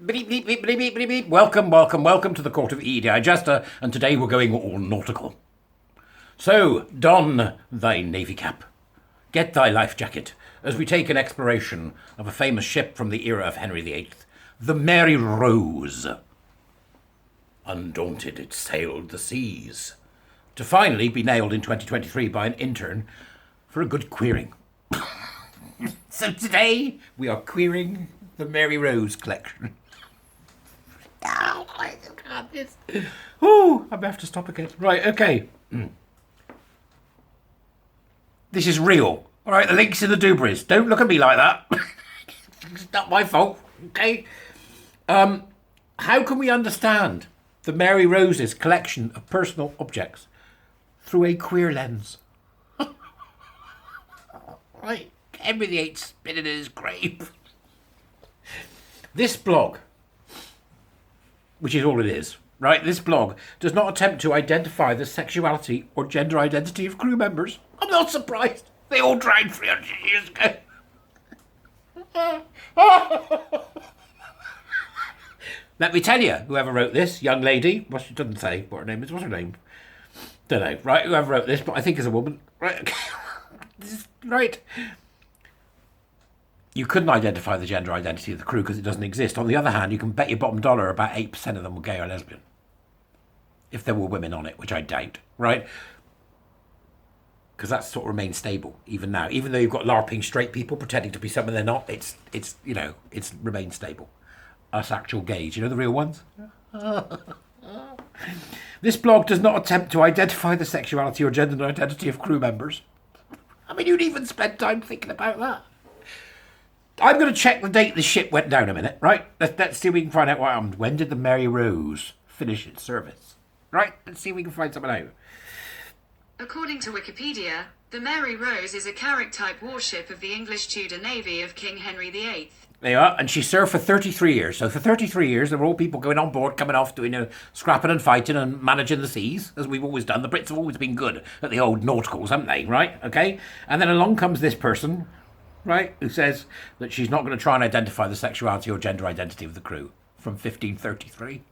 Bleep, bleep, bleep, bleep, bleep, bleep, bleep. Welcome, welcome, welcome to the court of EDI Jester, and today we're going all nautical. So, don thy navy cap, get thy life jacket, as we take an exploration of a famous ship from the era of Henry VIII, the Mary Rose. Undaunted, it sailed the seas, to finally be nailed in 2023 by an intern for a good queering. So today, we are queering the Mary Rose collection. Oh, I can't this. Oh, I'm going to have to stop again. Right, okay. This is real. All right, the link's in the doobies. Don't look at me like that. It's not my fault, okay? How can we understand the Mary Rose's collection of personal objects through a queer lens? Right, Henry VIII spinning in his grave. This blog, which is all it is, right? This blog does not attempt to identify the sexuality or gender identity of crew members. I'm not surprised. They all drowned 300 years ago. Let me tell you, whoever wrote this, young lady, well, she doesn't say what her name is. What's her name? Don't know, right? Whoever wrote this, but I think is a woman, right? Right. You couldn't identify the gender identity of the crew because it doesn't exist. On the other hand, you can bet your bottom dollar about 8% of them were gay or lesbian. If there were women on it, which I doubt, right? Because that sort of remains stable even now. Even though you've got LARPing straight people pretending to be someone they're not, it's remained stable. Us actual gays, you know, the real ones? This blog does not attempt to identify the sexuality or gender identity of crew members. I mean, you'd even spend time thinking about that. I'm going to check the date the ship went down a minute, right? Let's see if we can find out what happened. When did the Mary Rose finish its service? Right? Let's see if we can find something out. According to Wikipedia, the Mary Rose is a carrack-type warship of the English Tudor Navy of King Henry VIII. There you are. And she served for 33 years. So for 33 years, there were all people going on board, coming off, doing scrapping and fighting and managing the seas, as we've always done. The Brits have always been good at the old nauticals, haven't they? Right? Okay? And then along comes this person, right, who says that she's not going to try and identify the sexuality or gender identity of the crew from 1533.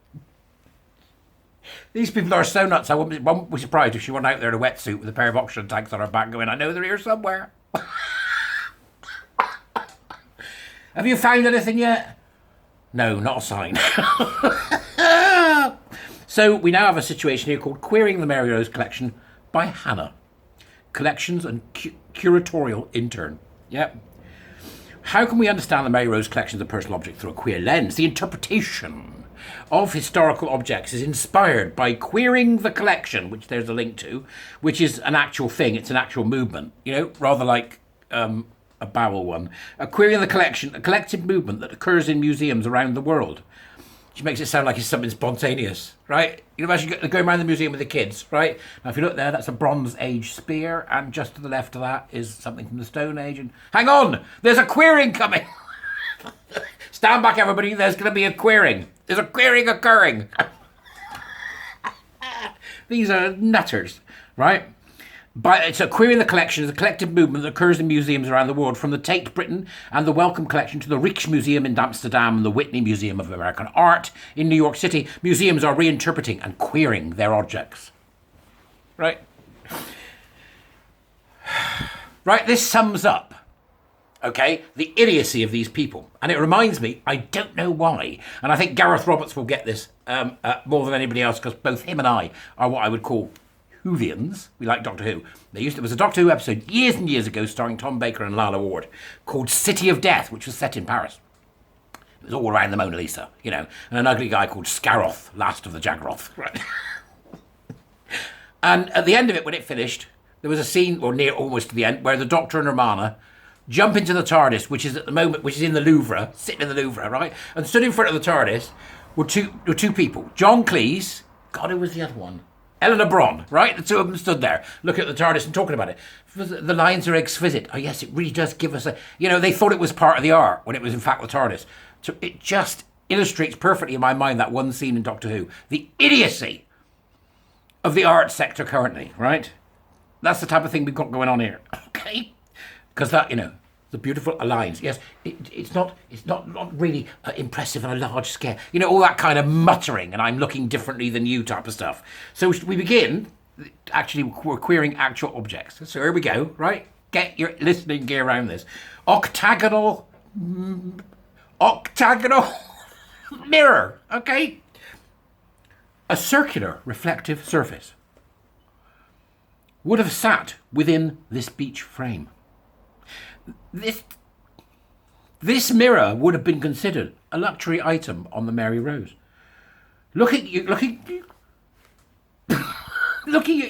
These people are so nuts, I wouldn't be surprised if she went out there in a wetsuit with a pair of oxygen tanks on her back going, I know they're here somewhere. Have you found anything yet? No, not a sign. So we now have a situation here called Querying the Mary Rose Collection by Hannah. Collections and curatorial intern. Yep. How can we understand the Mary Rose collection of personal objects through a queer lens? The interpretation of historical objects is inspired by queering the collection, which there's a link to, which is an actual thing. It's an actual movement, you know, rather like a bowel one. A querying the collection, a collective movement that occurs in museums around the world. She makes it sound like it's something spontaneous, right? You know, imagine going around the museum with the kids, right? Now, if you look there, that's a Bronze Age spear, and just to the left of that is something from the Stone Age. And hang on, there's a queering coming. Stand back, everybody. There's going to be a queering. There's a queering occurring. These are nutters, right? It's a querying the collection is a collective movement that occurs in museums around the world, from the Tate Britain and the Wellcome Collection to the Rijksmuseum in Amsterdam and the Whitney Museum of American Art in New York City. Museums are reinterpreting and querying their objects. Right? Right, this sums up, okay, the idiocy of these people. And it reminds me, I don't know why, and I think Gareth Roberts will get this more than anybody else, because both him and I are what I would call Whovians. We like Doctor Who. There was a Doctor Who episode years and years ago starring Tom Baker and Lalla Ward called City of Death, which was set in Paris. It was all around the Mona Lisa, you know, and an ugly guy called Scaroth, last of the Jagroth. Right? And at the end of it, when it finished, there was a scene, or near almost to the end, where the Doctor and Romana jump into the TARDIS, which is in the Louvre, sitting in the Louvre, right? And stood in front of the TARDIS were two people. John Cleese, God, who was the other one? Eleanor Bron, right? The two of them stood there, looking at the TARDIS and talking about it. The lines are exquisite. Oh, yes, it really does give us a... You know, they thought it was part of the art when it was, in fact, the TARDIS. So it just illustrates perfectly in my mind that one scene in Doctor Who. The idiocy of the art sector currently, right? That's the type of thing we've got going on here, okay? Because that, you know, The beautiful lines. Yes, it's not really impressive on a large scale. You know, all that kind of muttering and I'm looking differently than you type of stuff. So we begin, actually, we're querying actual objects. So here we go, right? Get your listening gear around this. Octagonal mirror, okay? A circular reflective surface would have sat within this beech frame. This mirror would have been considered a luxury item on the Mary Rose. Looking at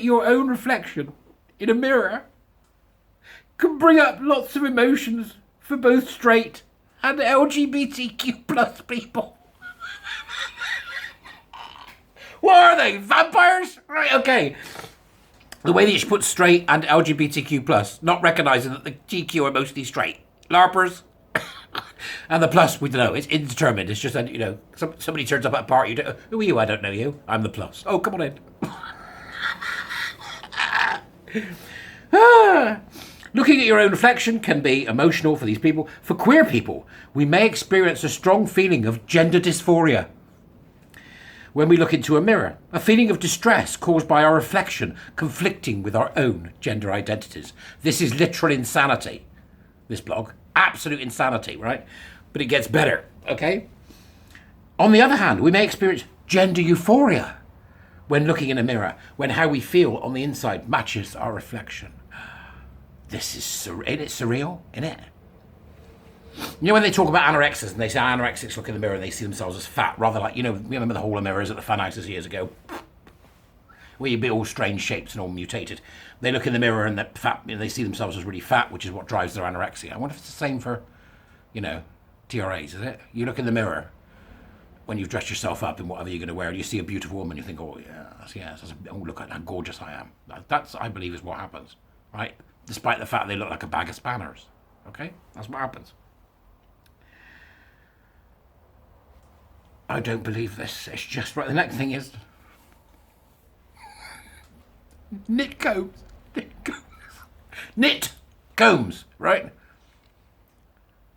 your own reflection in a mirror can bring up lots of emotions for both straight and LGBTQ plus people. What are they? Vampires? Right, okay. The way that you should put straight and LGBTQ plus, not recognising that the GQ are mostly straight. LARPers. And the plus, we don't know. It's indeterminate. It's just that, you know, somebody turns up at a party. Who are you? I don't know you. I'm the plus. Oh, come on in. Looking at your own reflection can be emotional for these people. For queer people, we may experience a strong feeling of gender dysphoria when we look into a mirror, a feeling of distress caused by our reflection conflicting with our own gender identities. This is literal insanity, this blog. Absolute insanity, right? But it gets better, okay? On the other hand, we may experience gender euphoria when looking in a mirror, when how we feel on the inside matches our reflection. This is surreal, isn't it? You know when they talk about anorexics and they say anorexics look in the mirror and they see themselves as fat, rather like, you know, you remember the hall of mirrors at the fun houses years ago, where you'd be all strange shapes and all mutated. They look in the mirror and they're fat, you know, they see themselves as really fat, which is what drives their anorexia. I wonder if it's the same for, you know, TRAs, is it? You look in the mirror when you've dressed yourself up in whatever you're going to wear and you see a beautiful woman, you think, oh yes, oh look at how gorgeous I am. That's, I believe, is what happens, right? Despite the fact they look like a bag of spanners, okay? That's what happens. I don't believe this. It's just right. The next thing is knit combs. Knit combs, right?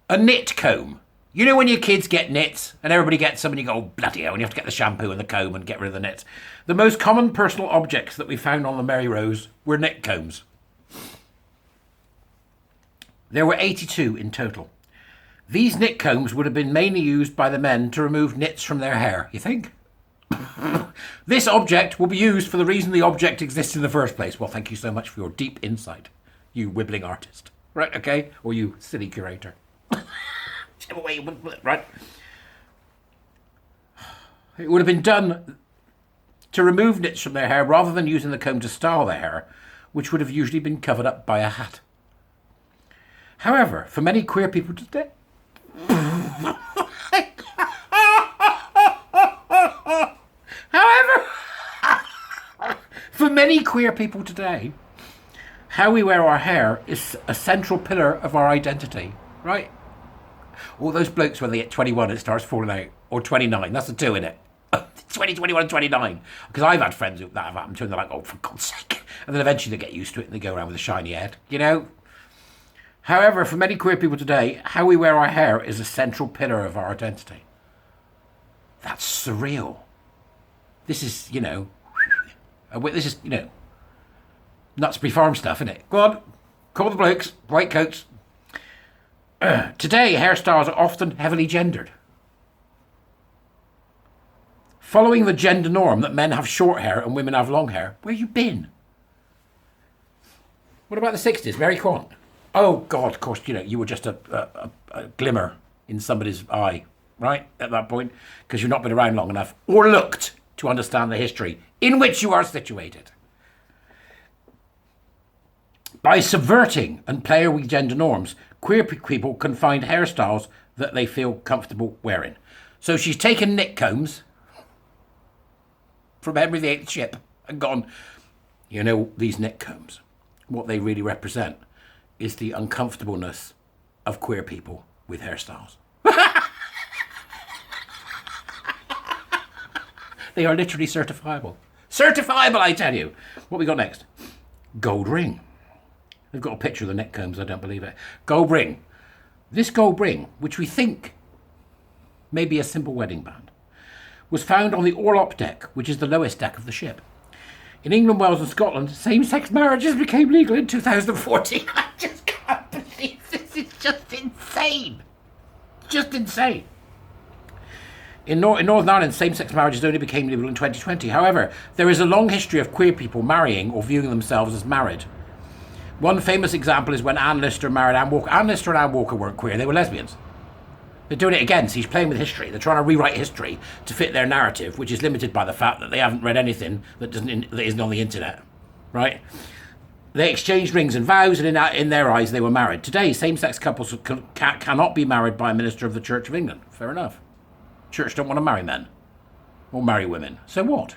A knit comb. You know when your kids get knits and everybody gets them and you go, oh, bloody hell, and you have to get the shampoo and the comb and get rid of the knits. The most common personal objects that we found on the Mary Rose were knit combs. There were 82 in total. These knit combs would have been mainly used by the men to remove knits from their hair, you think? This object will be used for the reason the object exists in the first place. Well, thank you so much for your deep insight, you wibbling artist. Right, okay? Or you silly curator. Whichever way you want to put it, right? It would have been done to remove knits from their hair rather than using the comb to style their hair, which would have usually been covered up by a hat. However, for many queer people today, how we wear our hair is a central pillar of our identity, right? All those blokes, when they get 21, it starts falling out, or 29. That's the two, innit? 20, 21, and 29. Because I've had friends that have happened to, and they're like, oh, for God's sake. And then eventually they get used to it and they go around with a shiny head, you know? However, for many queer people today, how we wear our hair is a central pillar of our identity. That's surreal. This is, you know, Nutsbury Farm stuff, isn't it? Go on, call the blokes, white coats. Today, hairstyles are often heavily gendered. Following the gender norm that men have short hair and women have long hair, where you been? What about the 60s, Mary Quant? Oh, God, of course, you know, you were just a glimmer in somebody's eye, right, at that point, because you've not been around long enough or looked to understand the history in which you are situated. By subverting and playing with gender norms, queer people can find hairstyles that they feel comfortable wearing. So she's taken knit combs from Henry VIII's ship and gone, you know, these knit combs, what they really represent is the uncomfortableness of queer people with hairstyles. They are literally certifiable. Certifiable, I tell you. What we got next? Gold ring. They've got a picture of the neck combs, I don't believe it. Gold ring. This gold ring, which we think may be a simple wedding band, was found on the orlop deck, which is the lowest deck of the ship. In England, Wales and Scotland, same-sex marriages became legal in 2014. I just can't believe this. It's just insane. Just insane. In Northern Ireland, same-sex marriages only became legal in 2020. However, there is a long history of queer people marrying or viewing themselves as married. One famous example is when Anne Lister married Anne Walker. Anne Lister and Anne Walker weren't queer, they were lesbians. They're doing it again, so he's playing with history. They're trying to rewrite history to fit their narrative, which is limited by the fact that they haven't read anything that isn't on the internet, right? They exchanged rings and vows, and in their eyes, they were married. Today, same-sex couples cannot be married by a minister of the Church of England. Fair enough. Church don't want to marry men or marry women. So what?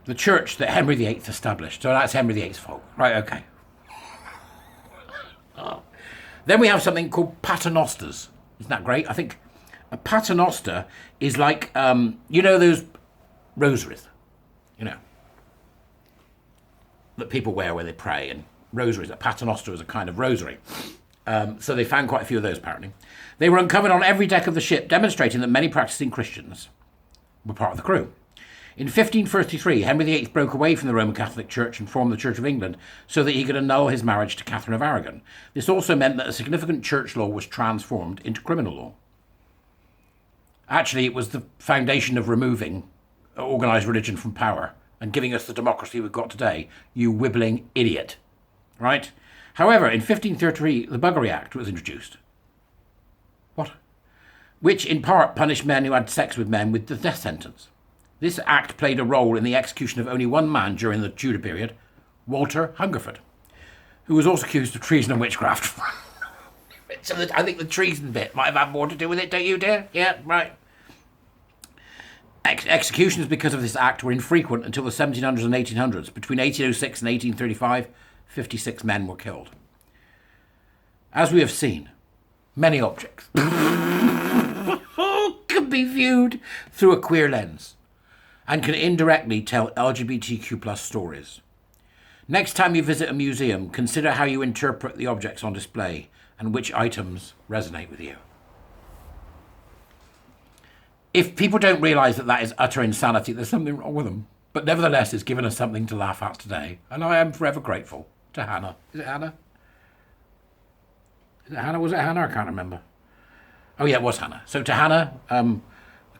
The church that Henry VIII established. So that's Henry VIII's fault. Right, okay. Then we have something called paternosters. Isn't that great? I think a paternoster is like, you know those rosaries, you know, that people wear when they pray, and rosaries. A paternoster is a kind of rosary. So they found quite a few of those, apparently. They were uncovered on every deck of the ship, demonstrating that many practicing Christians were part of the crew. In 1533, Henry VIII broke away from the Roman Catholic Church and formed the Church of England so that he could annul his marriage to Catherine of Aragon. This also meant that a significant church law was transformed into criminal law. Actually, it was the foundation of removing organised religion from power and giving us the democracy we've got today, you wibbling idiot. Right? However, in 1533, the Buggery Act was introduced. What? Which in part punished men who had sex with men with the death sentence. This act played a role in the execution of only one man during the Tudor period, Walter Hungerford, who was also accused of treason and witchcraft. So I think the treason bit might have had more to do with it, don't you, dear? Yeah, right. Executions because of this act were infrequent until the 1700s and 1800s. Between 1806 and 1835, 56 men were killed. As we have seen, many objects can be viewed through a queer lens and can indirectly tell LGBTQ plus stories. Next time you visit a museum, consider how you interpret the objects on display and which items resonate with you. If people don't realise that that is utter insanity, there's something wrong with them. But nevertheless, it's given us something to laugh at today. And I am forever grateful to Hannah. Is it Hannah? Is it Hannah? Was it Hannah? I can't remember. Oh yeah, it was Hannah. So to Hannah,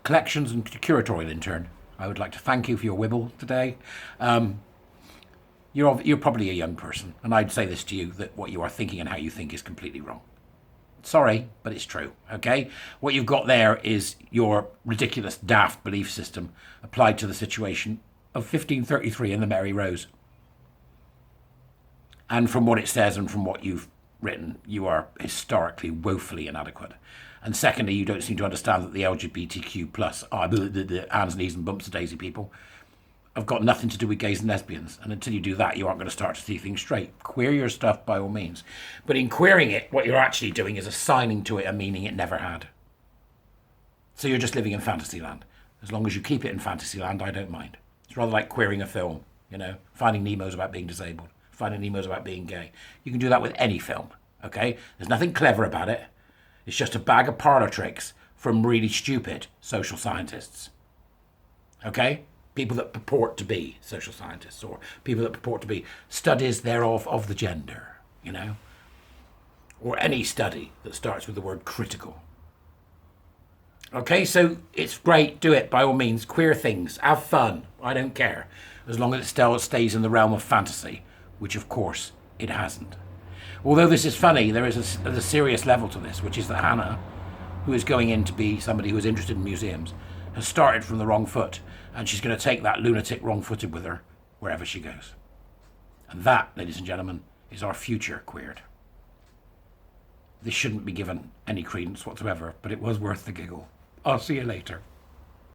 collections and curatorial intern, I would like to thank you for your wibble today. You're probably a young person, and I'd say this to you, that what you are thinking and how you think is completely wrong. Sorry, but it's true, okay? What you've got there is your ridiculous, daft belief system applied to the situation of 1533 in the Mary Rose. And from what it says and from what you've written, you are historically woefully inadequate. And secondly, you don't seem to understand that the LGBTQ plus, the hands, knees and bumps of daisy people, have got nothing to do with gays and lesbians. And until you do that, you aren't going to start to see things straight. Queer your stuff by all means. But in queering it, what you're actually doing is assigning to it a meaning it never had. So you're just living in fantasy land. As long as you keep it in fantasy land, I don't mind. It's rather like queering a film, you know. Finding Nemo's about being disabled. Finding Nemo's about being gay. You can do that with any film, okay? There's nothing clever about it. It's just a bag of parlor tricks from really stupid social scientists. Okay? People that purport to be social scientists, or people that purport to be studies thereof of the gender, you know? Or any study that starts with the word critical. Okay, so it's great, do it by all means. Queer things, have fun, I don't care. As long as it still stays in the realm of fantasy, which of course it hasn't. Although this is funny, there is a serious level to this, which is that Hannah, who is going in to be somebody who is interested in museums, has started from the wrong foot, and she's going to take that lunatic wrong-footed with her wherever she goes. And that, ladies and gentlemen, is our future queered. This shouldn't be given any credence whatsoever, but it was worth the giggle. I'll see you later.